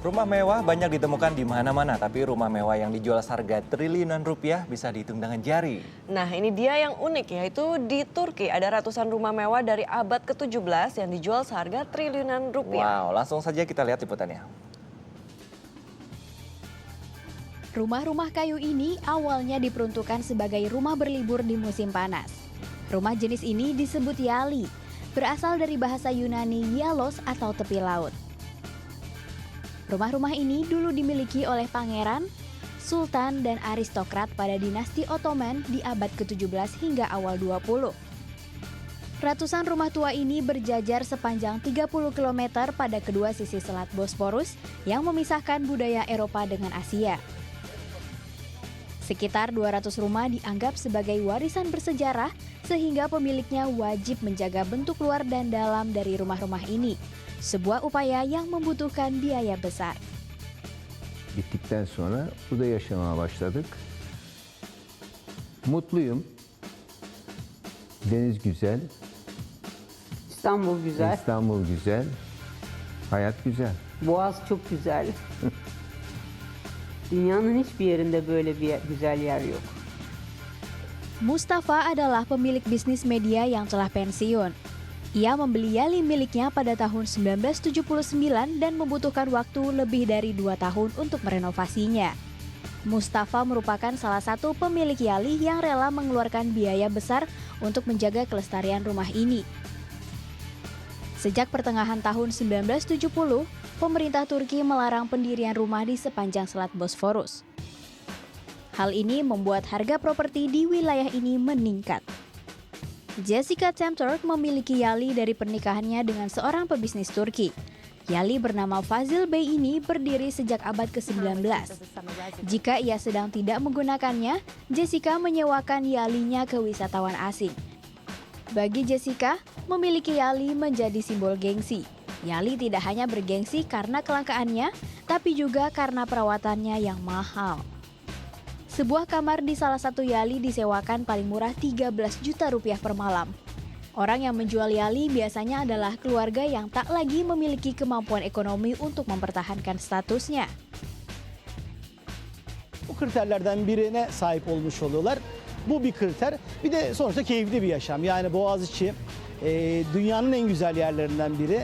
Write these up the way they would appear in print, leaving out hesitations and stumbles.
Rumah mewah banyak ditemukan di mana-mana, tapi rumah mewah yang dijual seharga triliunan rupiah bisa dihitung dengan jari. Nah, ini dia yang unik, yaitu di Turki ada ratusan rumah mewah dari abad ke-17 yang dijual seharga triliunan rupiah. Wow, langsung saja kita lihat liputannya. Rumah-rumah kayu ini awalnya diperuntukkan sebagai rumah berlibur di musim panas. Rumah jenis ini disebut yali, berasal dari bahasa Yunani yalos atau tepi laut. Rumah-rumah ini dulu dimiliki oleh pangeran, sultan, dan aristokrat pada dinasti Ottoman di abad ke-17 hingga awal 20. Ratusan rumah tua ini berjajar sepanjang 30 km pada kedua sisi Selat Bosporus yang memisahkan budaya Eropa dengan Asia. Sekitar 200 rumah dianggap sebagai warisan bersejarah sehingga pemiliknya wajib menjaga bentuk luar dan dalam dari rumah-rumah ini. Sebuah upaya yang membutuhkan biaya besar. Gittikten sonra burada yaşamaya başladık. Mutluyum. Deniz güzel, İstanbul güzel, İstanbul güzel, hayat güzel. Boğaz çok güzel. Dünyanın hiçbir yerinde böyle bir güzel yer yok. Mustafa adalah pemilik bisnis media yang telah pensiun. Ia membeli yali miliknya pada tahun 1979 dan membutuhkan waktu lebih dari 2 tahun untuk merenovasinya. Mustafa merupakan salah satu pemilik yali yang rela mengeluarkan biaya besar untuk menjaga kelestarian rumah ini. Sejak pertengahan tahun 1970, pemerintah Turki melarang pendirian rumah di sepanjang Selat Bosporus. Hal ini membuat harga properti di wilayah ini meningkat. Jessica Temturk memiliki yali dari pernikahannya dengan seorang pebisnis Turki. Yali bernama Fazil Bey ini berdiri sejak abad ke-19. Jika ia sedang tidak menggunakannya, Jessica menyewakan yalinya ke wisatawan asing. Bagi Jessica, memiliki yali menjadi simbol gengsi. Yali tidak hanya bergengsi karena kelangkaannya, tapi juga karena perawatannya yang mahal. Sebuah kamar di salah satu yali disewakan paling murah 13 juta rupiah per malam. Orang yang menjual yali biasanya adalah keluarga yang tak lagi memiliki kemampuan ekonomi untuk mempertahankan statusnya. Bu kriterlerden birine sahip olmuş oluyorlar. Bu bir kriter. Bir de sonuçta keyifli bir yaşam. Yani Boğaziçi dünyanın en güzel yerlerinden biri.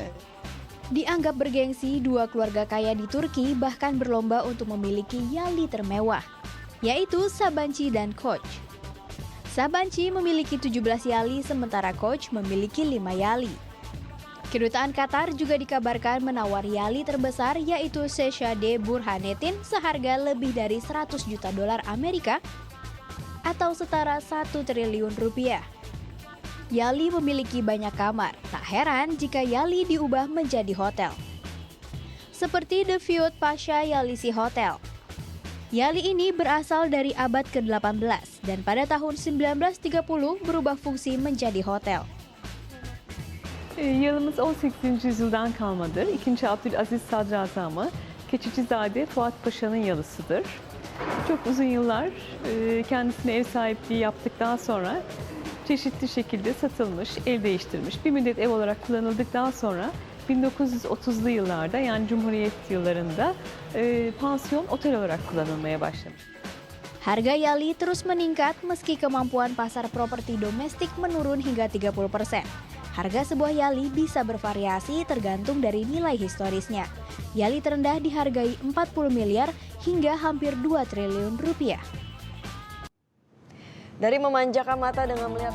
Dianggap bergengsi, dua keluarga kaya di Turki bahkan berlomba untuk memiliki yali termewah, yaitu Sabancı dan Koç. Sabancı memiliki 17 yali sementara Koç memiliki 5 yali. Kedutaan Qatar juga dikabarkan menawar yali terbesar yaitu Şehzade Burhanettin seharga lebih dari 100 juta dolar Amerika atau setara 1 triliun rupiah. Yali memiliki banyak kamar, tak heran jika yali diubah menjadi hotel. Seperti The Fiat Pasha Yalisi Hotel. Yali ini berasal dari abad ke-18 dan pada tahun 1930 berubah fungsi menjadi hotel. Yalımız 18. yüzyıldan kalmadır. 2. Abdülaziz Sadrazamı Keçicizade Fuat Paşa'nın yalısıdır. Çok uzun yıllar kendisine ev sahipliği yaptıktan sonra çeşitli şekilde satılmış, el değiştirmiş. Bir müddet ev olarak kullanıldıktan sonra 1930'lu yıllarda yani Cumhuriyet yıllarında pansiyon otel olarak kullanılmaya başlamış. Harga yali terus meningkat meski kemampuan pasar properti domestik menurun hingga 30%. Harga sebuah yali bisa bervariasi tergantung dari nilai historisnya. Yali terendah dihargai 40 miliar hingga hampir 2 triliun rupiah. Dari memanjakan mata dengan melihat